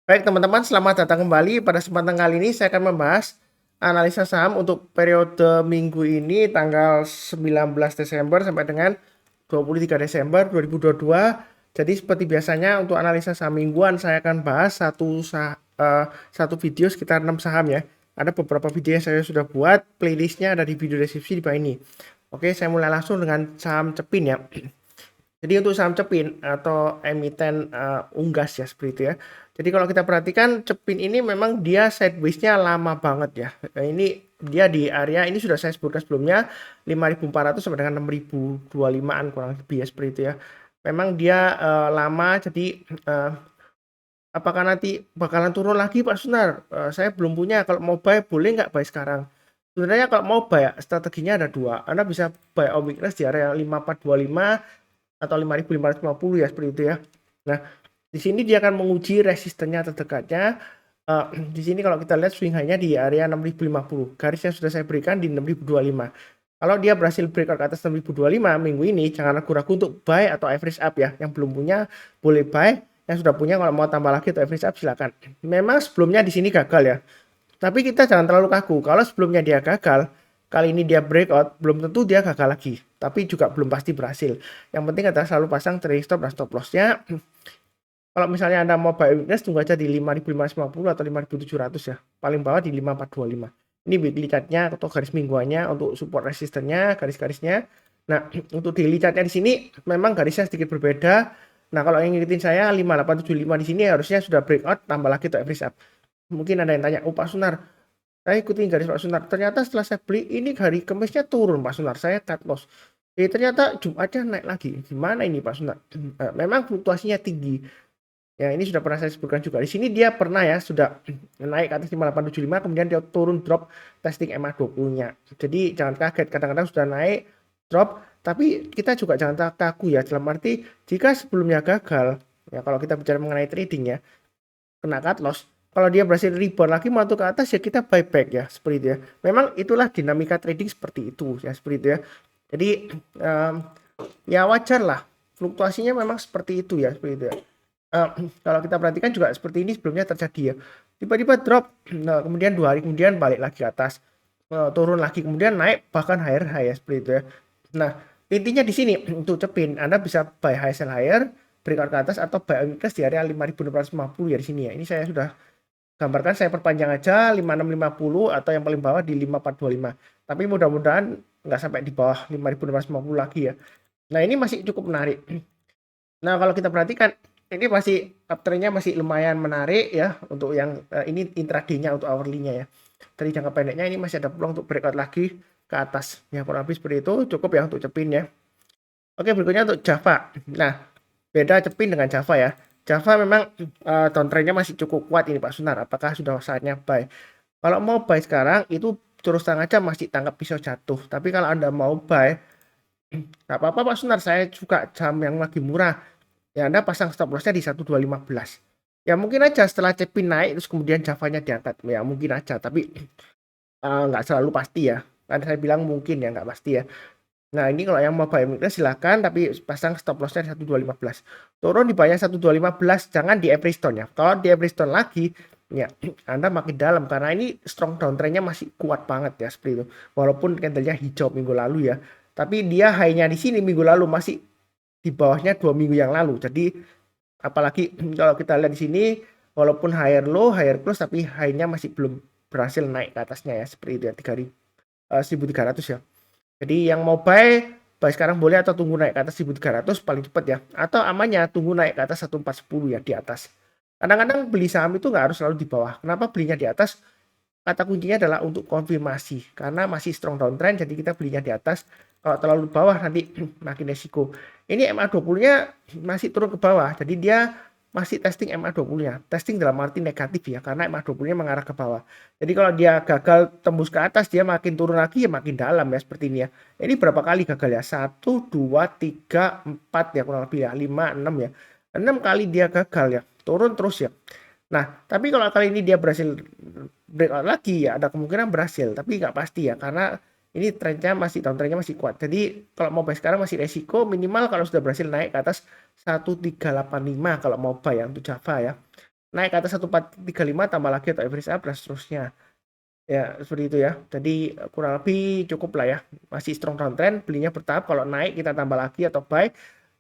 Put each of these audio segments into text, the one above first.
Baik teman-teman, selamat datang kembali. Pada kesempatan kali ini saya akan membahas analisa saham untuk periode minggu ini tanggal 19 Desember sampai dengan 23 Desember 2022. Jadi seperti biasanya untuk analisa saham mingguan saya akan bahas satu video sekitar 6 saham ya. Ada beberapa video yang saya sudah buat, playlistnya ada di video deskripsi di bawah ini. Oke, saya mulai langsung dengan saham Cepin ya. Jadi untuk saham Cepin atau emiten unggas ya seperti itu ya. Jadi kalau kita perhatikan Cepin ini memang dia sideways-nya lama banget ya. Ini dia di area ini sudah saya sebutkan sebelumnya 5.400 sampai dengan 6.025-an kurang lebih ya seperti itu ya. Memang dia lama jadi apakah nanti bakalan turun lagi Pak Sunar? Saya belum punya. Kalau mau buy boleh nggak buy sekarang? Sebenarnya kalau mau buy strateginya ada dua. Anda bisa buy on weakness di area 5425 atau 5.550 ya seperti itu ya. Nah, di sini dia akan menguji resistennya terdekatnya. Di sini kalau kita lihat swing high-nya di area 6.050. Garis yang sudah saya berikan di 6.025. Kalau dia berhasil breakout ke atas 6.025 minggu ini, jangan ragu-ragu untuk buy atau average up ya. Yang belum punya boleh buy, yang sudah punya kalau mau tambah lagi atau average up silakan. Memang sebelumnya di sini gagal ya. Tapi kita jangan terlalu kaku. Kalau sebelumnya dia gagal, kali ini dia breakout, belum tentu dia gagal lagi. Tapi juga belum pasti berhasil. Yang penting adalah selalu pasang trailing stop dan stop loss-nya. Kalau misalnya Anda mau buy weakness, tunggu aja di 5.550 atau 5.700 ya. Paling bawah di 5.425. Ini weekly chart-nya atau garis mingguannya untuk support resistennya, garis-garisnya. Nah, untuk daily chart-nya di sini memang garisnya sedikit berbeda. Nah, kalau yang ngikutin saya 5875 di sini harusnya sudah breakout, tambah lagi untuk average up. Mungkin ada yang tanya, oh Pak Sunar, saya ikutin garis Pak Sunar. Ternyata setelah saya beli, ini hari Kamisnya turun Pak Sunar. Saya cut loss. Ternyata Jumatnya naik lagi. Gimana ini Pak Sunar? Memang fluktuasinya tinggi. Ya, ini sudah pernah saya sebutkan juga. Di sini dia pernah ya, sudah naik ke atas 5875, kemudian dia turun drop testing MA20-nya. Jadi jangan kaget, kadang-kadang sudah naik, drop. Tapi kita juga jangan kaku ya, dalam arti jika sebelumnya gagal, ya kalau kita bicara mengenai trading ya, kena cut loss. Kalau dia berhasil rebound lagi masuk ke atas ya kita buyback ya seperti itu ya. Memang itulah dinamika trading seperti itu ya seperti itu ya. Jadi ya wajar lah fluktuasinya memang seperti itu ya seperti itu ya. Kalau kita perhatikan juga seperti ini sebelumnya terjadi ya. Tiba-tiba drop, nah, kemudian 2 hari kemudian balik lagi ke atas, turun lagi kemudian naik bahkan higher high ya seperti itu ya. Nah intinya di sini untuk Cepin Anda bisa buy high sell higher, breakout ke atas atau buy weakness di area 5.650 ya di sini ya. Ini saya sudah gambarkan, saya perpanjang aja 5650 atau yang paling bawah di 5425. Tapi mudah-mudahan nggak sampai di bawah 5650 lagi ya. Nah ini masih cukup menarik. Nah kalau kita perhatikan ini masih uptrendnya masih lumayan menarik ya untuk yang ini intraday-nya untuk hourly-nya ya. Dari jangka pendeknya ini masih ada peluang untuk breakout lagi ke atas. Ya kurang lebih seperti itu, cukup ya untuk Cepin ya. Oke, berikutnya untuk Java. Nah, beda Cepin dengan Java ya. Java memang downtrendnya masih cukup kuat ini Pak Sunar. Apakah sudah saatnya buy? Kalau mau buy sekarang itu terus terang aja masih tangkap pisau jatuh. Tapi kalau Anda mau buy, nggak apa-apa Pak Sunar. Saya suka jam yang lagi murah. Ya Anda pasang stop lossnya di 1215. Ya mungkin aja setelah Cepin naik terus kemudian Javanya diangkat. Ya mungkin aja. Tapi nggak selalu pasti ya. Kan saya bilang mungkin ya nggak pasti ya. Nah ini kalau yang mau buy weakness silahkan, tapi pasang stop lossnya di 1215. Turun di bawahnya 1215, jangan di every stone ya. Kalau di every stone lagi, ya Anda makin dalam karena ini strong downtrendnya masih kuat banget ya seperti itu. Walaupun candlenya hijau minggu lalu ya, tapi dia high-nya di sini minggu lalu masih di bawahnya 2 minggu yang lalu. Jadi apalagi kalau kita lihat di sini, walaupun higher low, higher close, tapi high-nya masih belum berhasil naik ke atasnya ya seperti itu ya 1300 ya. Jadi yang mau buy sekarang boleh atau tunggu naik ke atas 1300 paling cepat ya. Atau amannya tunggu naik ke atas 1410 ya di atas. Kadang-kadang beli saham itu nggak harus selalu di bawah. Kenapa belinya di atas? Kata kuncinya adalah untuk konfirmasi. Karena masih strong downtrend jadi kita belinya di atas. Kalau terlalu bawah nanti makin resiko. Ini MA20-nya masih turun ke bawah. Jadi dia masih testing MA20-nya. Testing dalam arti negatif ya, karena MA20-nya mengarah ke bawah. Jadi kalau dia gagal tembus ke atas, dia makin turun lagi ya makin dalam ya seperti ini ya. Ini berapa kali gagal ya? 1, 2, 3, 4 ya kurang lebih ya. 5, 6 ya. 6 kali dia gagal ya. Turun terus ya. Nah, tapi kalau kali ini dia berhasil breakout lagi ya ada kemungkinan berhasil. Tapi nggak pasti ya, karena ini trennya masih downtrendnya masih kuat. Jadi kalau mau buy sekarang masih resiko minimal kalau sudah berhasil naik ke atas 1385 kalau mau buy ya untuk Java ya. naik ke atas 1435 tambah lagi atau average up dan seterusnya. Ya, seperti itu ya. Jadi kurang lebih cukup lah ya. Masih strong downtrend, belinya bertahap. Kalau naik kita tambah lagi atau buy.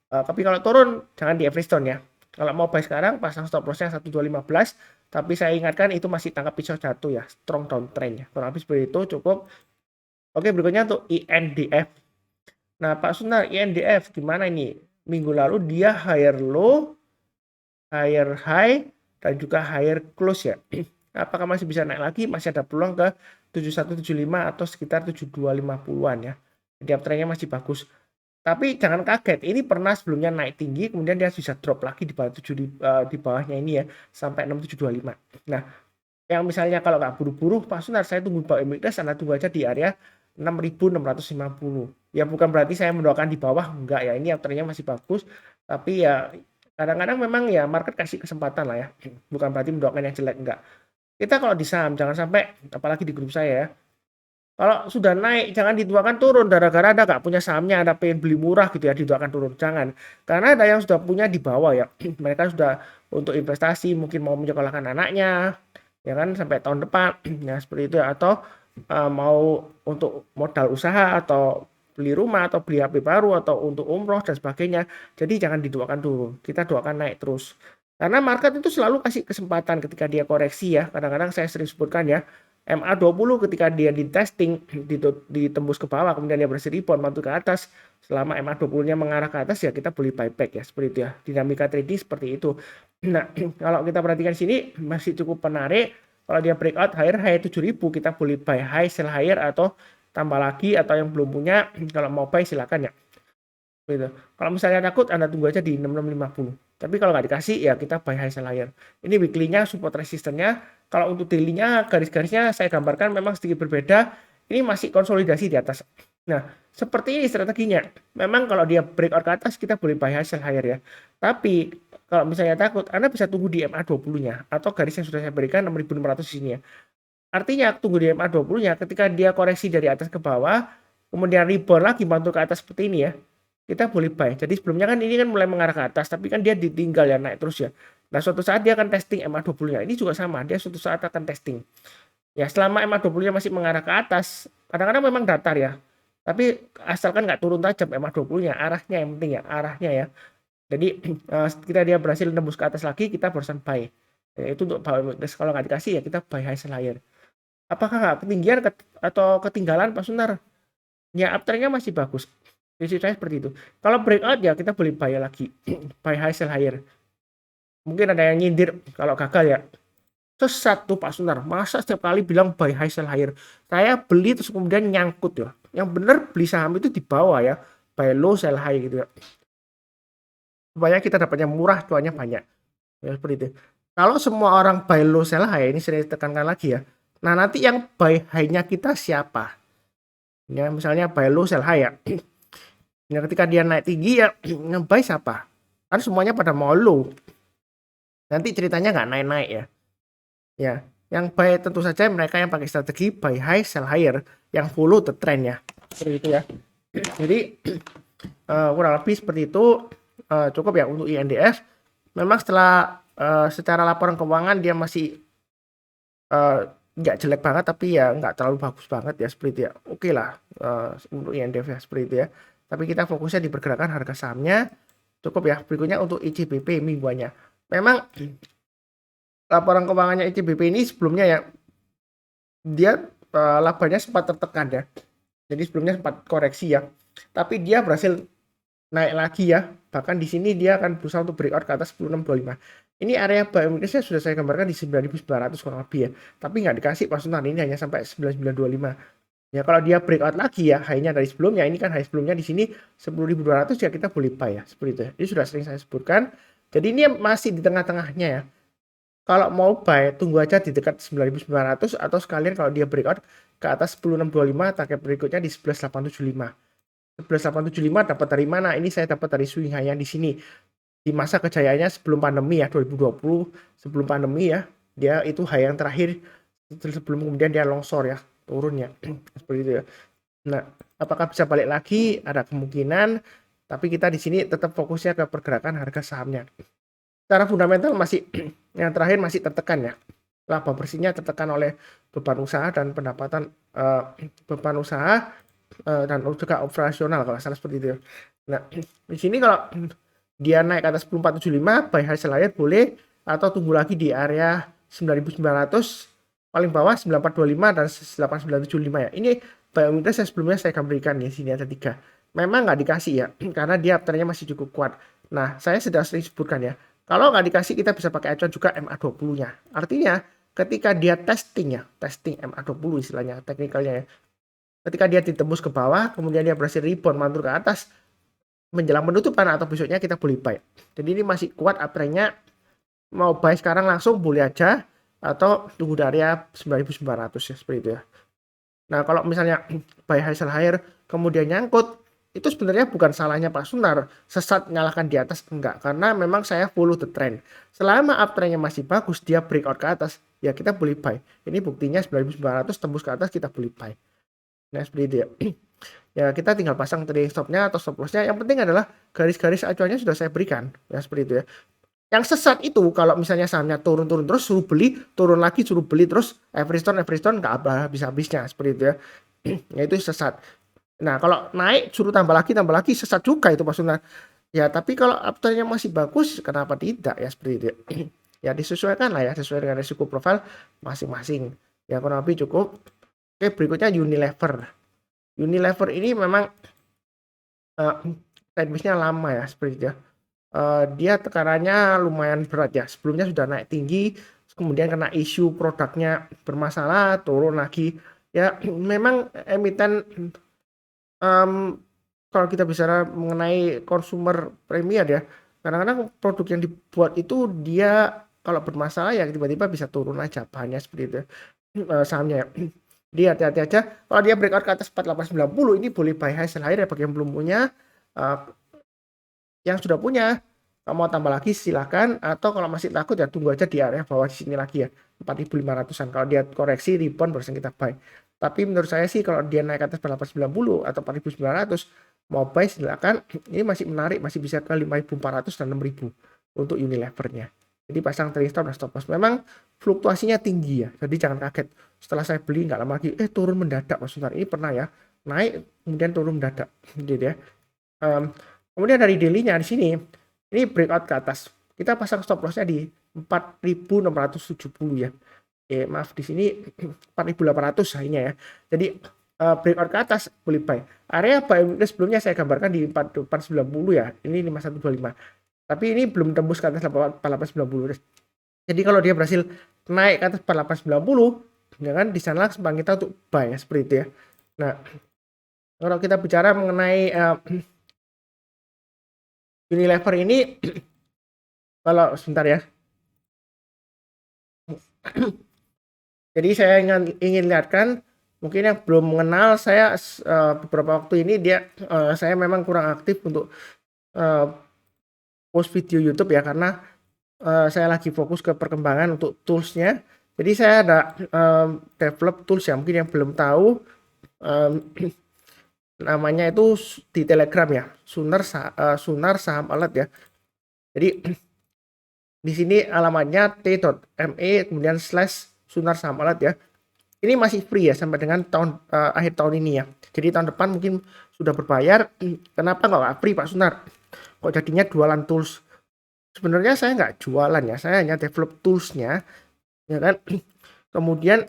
Tapi kalau turun jangan di average down ya. Kalau mau buy sekarang pasang stop lossnya 1215. Tapi saya ingatkan itu masih tangkap pisau jatuh ya. Strong downtrend ya. Kurang lebih seperti itu cukup. Oke, berikutnya untuk INDF. Nah, Pak Sunar, INDF gimana ini? Minggu lalu dia higher low, higher high, dan juga higher close ya. Apakah masih bisa naik lagi? Masih ada peluang ke 7175 atau sekitar 7250-an ya. Jadi uptrendnya masih bagus. Tapi jangan kaget, ini pernah sebelumnya naik tinggi, kemudian dia bisa drop lagi di bawah di bawahnya ini ya, sampai 6725. Nah, yang misalnya kalau nggak buru-buru, Pak Sunar, saya tunggu bawah MXS, Anda tunggu aja di area 6650. Ya bukan berarti saya mendoakan di bawah, enggak ya, ini uptrendnya masih bagus, tapi ya kadang-kadang memang ya market kasih kesempatan lah ya, bukan berarti mendoakan yang jelek, enggak. Kita kalau di saham jangan sampai, apalagi di grup saya ya, kalau sudah naik jangan dituakan turun gara-gara Anda nggak punya sahamnya, Anda pengen beli murah gitu ya, dituakan turun, jangan. Karena ada yang sudah punya di bawah ya, mereka sudah untuk investasi mungkin mau menyekolahkan anaknya ya kan sampai tahun depan ya seperti itu ya, atau mau untuk modal usaha atau beli rumah atau beli HP baru atau untuk umroh dan sebagainya. Jadi jangan didoakan turun, kita doakan naik terus. Karena market itu selalu kasih kesempatan ketika dia koreksi ya. Kadang-kadang saya sering sebutkan ya, MA20 ketika dia di testing ditembus ke bawah kemudian dia berhasil rebound mantul ke atas, selama MA20-nya mengarah ke atas ya kita boleh buyback ya seperti itu ya. Dinamika trading seperti itu. Nah, kalau kita perhatikan sini masih cukup menarik. Kalau dia breakout higher high 7000 kita boleh buy high sell higher atau tambah lagi, atau yang belum punya kalau mau buy silakan ya. Gitu. Kalau misalnya takut Anda tunggu aja di 6650. Tapi kalau nggak dikasih ya kita buy high sell higher. Ini weekly-nya support resistennya. Kalau untuk daily-nya garis-garisnya saya gambarkan memang sedikit berbeda. Ini masih konsolidasi di atas. Nah, seperti ini strateginya. Memang kalau dia breakout ke atas kita boleh buy high sell higher ya. Tapi kalau misalnya takut, Anda bisa tunggu di MA20-nya atau garis yang sudah saya berikan 6500 di sini ya. Artinya tunggu di MA20-nya ketika dia koreksi dari atas ke bawah, kemudian rebound lagi mantul ke atas seperti ini ya, kita boleh buy. Jadi sebelumnya kan ini kan mulai mengarah ke atas, tapi kan dia ditinggal ya naik terus ya. Nah, suatu saat dia akan testing MA20-nya. Ini juga sama, dia suatu saat akan testing. Ya, selama MA20-nya masih mengarah ke atas, kadang-kadang memang datar ya. Tapi asalkan nggak turun tajam MA20-nya, arahnya yang penting ya, arahnya ya. Jadi kita dia berhasil nembus ke atas lagi, kita barusan buy. Ya, itu untuk bawah kalau nggak dikasih ya kita buy high sell higher. Apakah nggak ketinggian atau ketinggalan Pak Sunar? Ya, uptrendnya masih bagus. Prinsip saya seperti itu. Kalau breakout ya kita boleh buy lagi. Buy high sell higher. Mungkin ada yang nyindir kalau gagal ya. Sesat tuh Pak Sunar. Masa setiap kali bilang buy high sell higher. Saya beli terus kemudian nyangkut ya. Yang benar beli saham itu di bawah ya. Buy low sell high gitu ya. Supaya kita dapatnya murah, cuannya banyak. Ya seperti itu. Kalau semua orang buy low sell high, ini saya tekankan lagi ya. Nah, nanti yang buy high-nya kita siapa? Ya, misalnya buy low sell high ya. Ya, ketika dia naik tinggi ya yang buy siapa? Kan semuanya pada mau low. Nanti ceritanya nggak naik-naik ya. Ya, yang buy tentu saja mereka yang pakai strategi buy high sell higher yang follow the trend ya. Seperti itu ya. Jadi kurang lebih seperti itu. Cukup ya untuk INDF. Memang setelah secara laporan keuangan dia masih nggak jelek banget, tapi ya nggak terlalu bagus banget ya seperti itu ya. Oke lah untuk INDF ya seperti itu ya. Tapi kita fokusnya di pergerakan harga sahamnya. Cukup ya. Berikutnya untuk ICBP mingguannya. Memang laporan keuangannya ICBP ini sebelumnya ya dia labanya sempat tertekan ya. Jadi sebelumnya sempat koreksi ya. Tapi dia berhasil naik lagi ya. Bahkan di sini dia akan berusaha untuk breakout ke atas 10625. Ini area buy weakness sudah saya gambarkan di 9900 kurang lebih ya. Tapi nggak dikasih Pak Sunan, ini hanya sampai 9925. Ya kalau dia breakout lagi ya, high-nya dari sebelumnya, ini kan high sebelumnya di sini 10.200 ya kita boleh buy ya, seperti itu ya. Ini sudah sering saya sebutkan. Jadi ini masih di tengah-tengahnya ya. Kalau mau buy, tunggu aja di dekat 9.900 atau sekalian kalau dia breakout ke atas 10.625, target berikutnya di 11.875. 11.875 dapat dari mana? Ini saya dapat dari swing high yang di sini. Di masa kejayaannya sebelum pandemi ya, 2020, sebelum pandemi ya. Dia itu high yang terakhir sebelum kemudian dia longsor ya, turun ya. Seperti itu ya. Nah, apakah bisa balik lagi? Ada kemungkinan, tapi kita di sini tetap fokusnya ke pergerakan harga sahamnya. Secara fundamental masih yang terakhir masih tertekan ya. Laba bersihnya tertekan oleh beban usaha dan pendapatan beban usaha dan juga operasional kalau salah seperti itu ya. Nah, di sini kalau dia naik ke atas 1475 buy high sell higher boleh atau tunggu lagi di area 9900 paling bawah 9425 dan 8975 ya. Ini buy weakness yang sebelumnya saya akan berikan di sini ada 3. Memang nggak dikasih ya karena dia uptrendnya masih cukup kuat. Nah, saya sudah sering sebutkan ya. Kalau nggak dikasih kita bisa pakai acuan juga MA20-nya. Artinya ketika dia testing ya, testing MA20 istilahnya, teknikalnya ya. Ketika dia ditembus ke bawah, kemudian dia berhasil rebound mantul ke atas, menjelang penutupan atau besoknya kita boleh buy. Jadi ini masih kuat uptrendnya. Mau buy sekarang langsung boleh aja atau tunggu dari area 9.900 ya seperti itu ya. Nah, kalau misalnya buy high sell higher kemudian nyangkut, itu sebenarnya bukan salahnya Pak Sunar sesat nyalakan di atas, enggak, karena memang saya follow the trend. Selama uptrendnya masih bagus, dia breakout ke atas, ya kita boleh buy. Ini buktinya 9.900 tembus ke atas kita boleh buy. Nah, seperti itu ya. Ya kita tinggal pasang trading stopnya atau stop lossnya. Yang penting adalah garis-garis acuannya sudah saya berikan ya seperti itu ya. Yang sesat itu kalau misalnya sahamnya turun-turun terus suruh beli, turun lagi suruh beli terus every stone nggak habis-habisnya seperti itu ya. Ya itu sesat. Nah kalau naik suruh tambah lagi sesat juga itu maksudnya. Ya tapi kalau uptrendnya masih bagus kenapa tidak ya seperti itu ya. Ya disesuaikan lah ya sesuai dengan risiko profil masing-masing. Ya kurang lebih cukup. Oke berikutnya Unilever. Unilever ini memang sideways-nya lama ya seperti itu ya. Dia tekanannya lumayan berat ya. Sebelumnya sudah naik tinggi, kemudian kena isu produknya bermasalah, turun lagi. Ya memang emiten kalau kita bicara mengenai consumer premier ya, kadang-kadang produk yang dibuat itu dia kalau bermasalah ya tiba-tiba bisa turun aja bahannya seperti itu sahamnya ya. Jadi hati-hati aja. Kalau dia breakout ke atas 4890 ini boleh buy high sell higher ya bagi yang belum punya. Yang sudah punya mau tambah lagi silahkan, atau kalau masih takut ya tunggu aja di area bawah di sini lagi ya 4.500-an. Kalau dia koreksi rebound baru kita buy. Tapi menurut saya sih kalau dia naik ke atas 890 atau 4.900 mau buy silakan. Ini masih menarik, masih bisa ke 5.400 dan 6.000 untuk Unilevernya. Jadi pasang trading stop dan stop loss. Memang fluktuasinya tinggi ya, jadi jangan kaget. Setelah saya beli nggak lama lagi turun mendadak maksudnya. Ini pernah ya naik kemudian turun mendadak gitu ya. Kemudian dari daily-nya di sini ini breakout ke atas. Kita pasang stop loss-nya di 4.670 ya. Maaf di sini 4.800 akhirnya ya. Jadi breakout ke atas boleh buy. Area buy sebelumnya saya gambarkan di 490 ya. Ini 5125. Tapi ini belum tembus ke atas 4890. Jadi kalau dia berhasil naik ke atas 4890, ya kan di sana kesempatan kita untuk buy ya, seperti itu ya. Nah, kalau kita bicara mengenai Unilever ini kalau sebentar ya. Jadi saya ingin lihatkan mungkin yang belum mengenal saya beberapa waktu ini saya memang kurang aktif untuk post video YouTube ya karena saya lagi fokus ke perkembangan untuk toolsnya. Jadi saya ada develop tools ya mungkin yang belum tahu namanya itu di Telegram ya Sunar Saham Alert ya. Jadi di sini alamatnya t.me kemudian /Sunar Saham Alert ya. Ini masih free ya sampai dengan akhir tahun ini ya. Jadi tahun depan mungkin sudah berbayar. Kenapa nggak free Pak Sunar? Kok jadinya jualan tools? Sebenarnya saya nggak jualan ya, saya hanya develop toolsnya, ya kan. Kemudian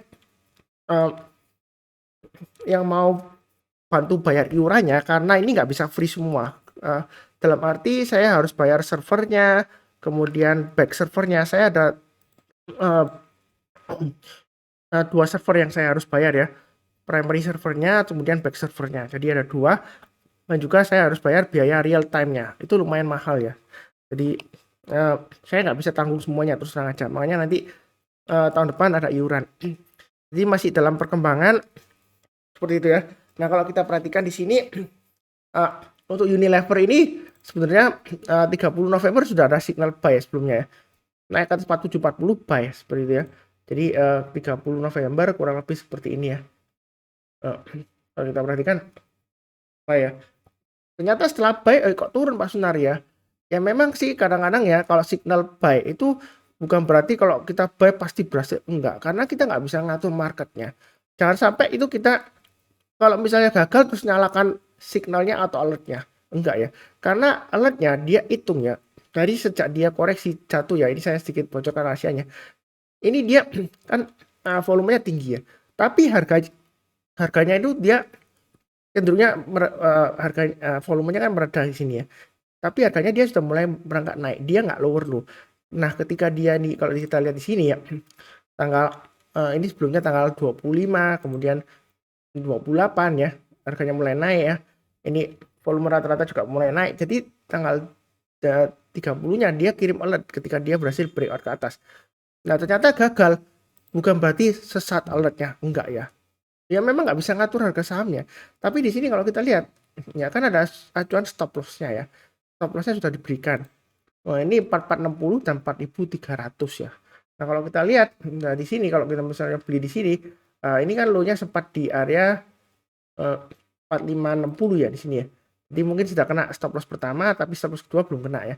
yang mau bantu bayar iurannya karena ini nggak bisa free semua. Dalam arti saya harus bayar servernya, kemudian back servernya. Saya ada 2 server yang saya harus bayar ya, primary servernya kemudian back servernya, jadi ada 2, dan juga saya harus bayar biaya real time-nya, itu lumayan mahal ya. Jadi saya nggak bisa tanggung semuanya terus terang aja, makanya nanti tahun depan ada iuran. Jadi masih dalam perkembangan seperti itu ya. Nah kalau kita perhatikan di sini untuk Unilever ini sebenarnya 30 November sudah ada signal buy sebelumnya ya, naik ke atas 4740 buy seperti itu ya. Jadi 30 November kurang lebih seperti ini ya. Kalau kita perhatikan apa ya, ternyata setelah buy kok turun Pak Sunar ya. Ya memang sih kadang-kadang ya kalau signal buy itu bukan berarti kalau kita buy pasti berhasil, enggak, karena kita nggak bisa ngatur marketnya. Jangan sampai itu kita kalau misalnya gagal terus nyalakan signalnya atau alertnya, enggak ya, karena alertnya dia hitung ya dari sejak dia koreksi jatuh ya. Ini saya sedikit bocorkan rahasianya. Ini dia kan volumenya tinggi ya, tapi harganya itu dia cenderungnya harga volumenya kan mereda di sini ya. Tapi harganya dia sudah mulai berangkat naik, dia nggak lower low. Nah, ketika dia nih kalau kita lihat di sini ya, tanggal ini sebelumnya tanggal 25, kemudian 28 ya, harganya mulai naik ya. Ini volume rata-rata juga mulai naik. Jadi tanggal 30-nya dia kirim alert ketika dia berhasil breakout ke atas. Nah, ternyata gagal. Bukan berarti sesat alertnya, enggak ya. Ya memang nggak bisa ngatur harga sahamnya. Tapi di sini kalau kita lihat, ya kan ada acuan stop loss-nya ya. Stop loss-nya sudah diberikan. Oh, ini 4460 dan 4300 ya. Nah, kalau kita lihat nah di sini kalau kita misalnya beli di sini, ini kan low-nya sempat di area 4560 ya di sini ya. Jadi mungkin sudah kena stop loss pertama, tapi stop loss kedua belum kena ya.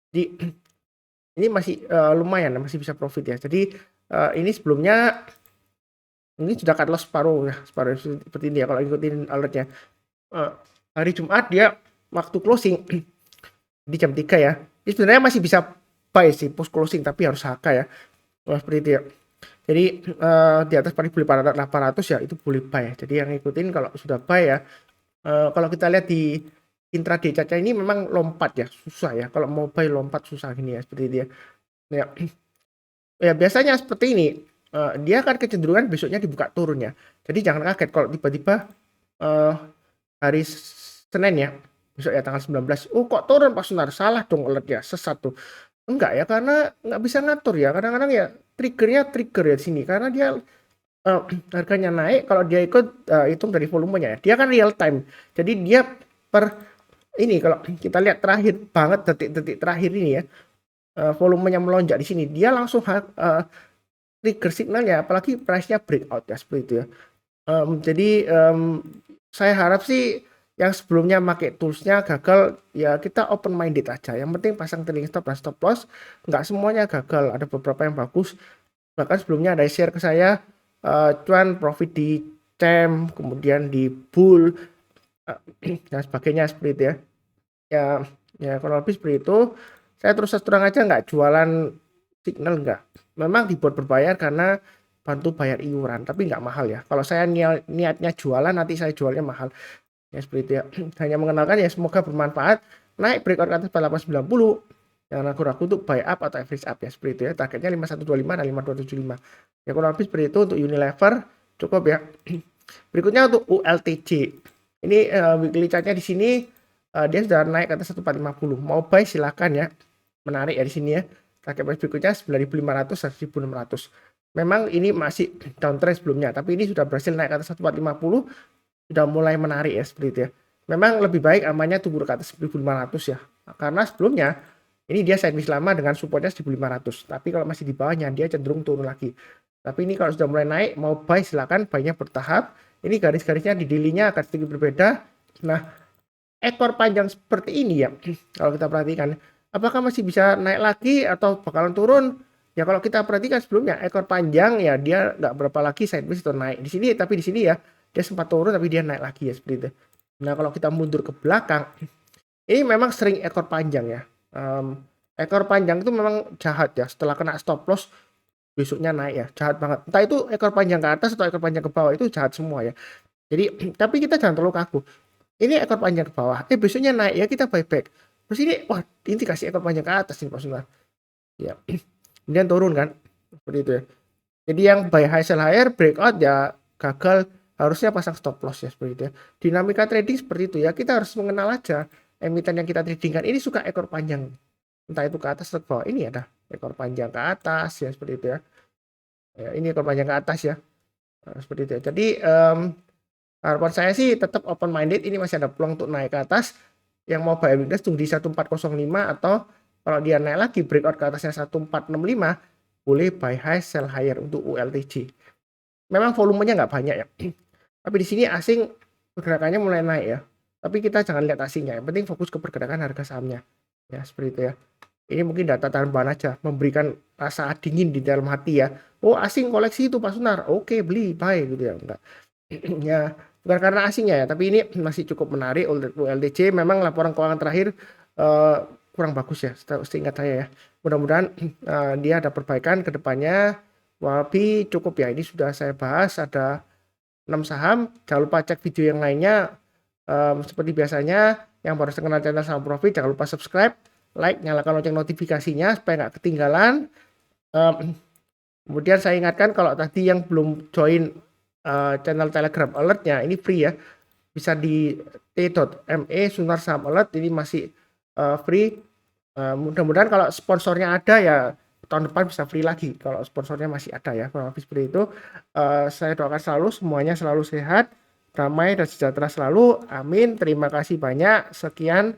Jadi ini masih lumayan, masih bisa profit ya. Jadi ini sebelumnya ini sudah cut loss separuh ya, separuh seperti ini ya kalau ikutin alertnya. Hari Jumat dia waktu closing di jam 3 ya. Ini sebenarnya masih bisa buy sih post closing, tapi harus HK ya. Seperti itu ya. Jadi di atas 4.800 ya itu boleh buy ya. Jadi yang ngikutin kalau sudah buy ya. Kalau kita lihat di intraday Caca ini memang lompat ya, susah ya. Kalau mau buy lompat susah gini ya, seperti itu ya. Ya, ya biasanya seperti ini. Dia akan kecenderungan besoknya dibuka turun ya. Jadi jangan kaget kalau tiba-tiba hari Senin ya, besok ya tanggal 19, oh kok turun Pak Sunar, salah dong alert ya, sesat tuh. Enggak ya, karena nggak bisa ngatur ya. Kadang-kadang ya trigger ya di sini karena dia harganya naik kalau dia ikut hitung dari volumenya ya. Dia kan real time. Jadi dia per ini kalau kita lihat terakhir banget detik-detik terakhir ini ya, volumenya melonjak di sini, dia langsung trigger signalnya, apalagi price-nya breakout ya seperti itu ya. Jadi saya harap sih yang sebelumnya pakai toolsnya gagal ya kita open minded aja. Yang penting pasang trailing stop dan stop loss. Nggak semuanya gagal, ada beberapa yang bagus. Bahkan sebelumnya ada share ke saya cuan profit di CEM, kemudian di bull dan sebagainya seperti itu ya. Ya kurang lebih seperti itu. Saya terus terang aja nggak jualan signal, nggak. Memang dibuat berbayar karena bantu bayar iuran, tapi nggak mahal ya. Kalau saya niatnya jualan, nanti saya jualnya mahal. Ya seperti itu ya. Hanya mengenalkan ya, semoga bermanfaat. Naik breakout ke atas 4890. Jangan ragu-ragu untuk buy up atau average up ya. Seperti itu ya. Targetnya 5125 dan 5275. Ya kurang lebih seperti itu untuk Unilever. Cukup ya. Berikutnya untuk ULTJ. Ini weekly chartnya di sini dia sudah naik ke atas 1450. Mau buy silakan ya. Menarik ya di sini ya. Target price berikutnya 9500 dan 1600. Memang ini masih downtrend sebelumnya, tapi ini sudah berhasil naik ke atas 1450, sudah mulai menarik ya seperti itu ya. Memang lebih baik amannya tunggu ke atas 1500 ya. Karena sebelumnya ini dia sideways lama dengan supportnya 1500. Tapi kalau masih di bawahnya dia cenderung turun lagi. Tapi ini kalau sudah mulai naik mau buy silakan, buy-nya bertahap. Ini garis-garisnya di daily-nya akan sedikit berbeda. Nah, ekor panjang seperti ini ya. Kalau kita perhatikan apakah masih bisa naik lagi atau bakalan turun? Ya kalau kita perhatikan sebelumnya ekor panjang ya dia nggak berapa lagi sideways atau naik di sini, tapi di sini ya dia sempat turun tapi dia naik lagi ya seperti itu. Nah kalau kita mundur ke belakang, ini memang sering ekor panjang ya. Ekor panjang itu memang jahat ya. Setelah kena stop loss besoknya naik ya, jahat banget. Entah itu ekor panjang ke atas atau ekor panjang ke bawah, itu jahat semua ya. Jadi tapi kita jangan terlalu kaku. Ini ekor panjang ke bawah, besoknya naik ya kita buyback. Terus ini wah ini kasih ekor panjang ke atas nih Pak Sunar. Ya. Kemudian turun kan. Seperti itu ya. Jadi yang buy high sell higher breakout ya gagal, harusnya pasang stop loss ya seperti itu ya. Dinamika trading seperti itu ya. Kita harus mengenal aja emiten yang kita tradingkan ini suka ekor panjang. Entah itu ke atas atau ke bawah. Ini ada ekor panjang ke atas ya seperti itu ya. Ya ini ekor panjang ke atas ya. Nah, seperti itu ya. Jadi harapan saya sih tetap open minded, ini masih ada peluang untuk naik ke atas. Yang mau buy weakness tunggu di 1405 atau kalau dia naik lagi breakout ke atasnya 1465 boleh buy high sell higher untuk ULTJ. Memang volumenya nggak banyak ya. Tapi di sini asing pergerakannya mulai naik ya. Tapi kita jangan lihat asingnya. Yang penting fokus ke pergerakan harga sahamnya. Ya seperti itu ya. Ini mungkin data tambahan aja, memberikan rasa dingin di dalam hati ya. Oh, asing koleksi itu Pak Sunar. Oke, beli, buy gitu ya. Enggak. Ya, bukan karena asingnya ya, tapi ini masih cukup menarik. ULTJ memang laporan keuangan terakhir eh, kurang bagus ya, seingat saya ya. Mudah-mudahan dia ada perbaikan ke depannya. Wabi cukup ya, ini sudah saya bahas, ada 6 saham. Jangan lupa cek video yang lainnya. Seperti biasanya, yang baru kenal channel Saham Profit, jangan lupa subscribe, like, nyalakan lonceng notifikasinya supaya nggak ketinggalan. Kemudian saya ingatkan kalau tadi yang belum join channel Telegram alertnya, ini free ya, bisa di t.me Sunar Saham Alert, ini masih free. Mudah-mudahan kalau sponsornya ada ya tahun depan bisa free lagi kalau sponsornya masih ada ya, kurang lebih seperti itu. Saya doakan selalu semuanya selalu sehat, damai dan sejahtera selalu, amin. Terima kasih banyak, sekian.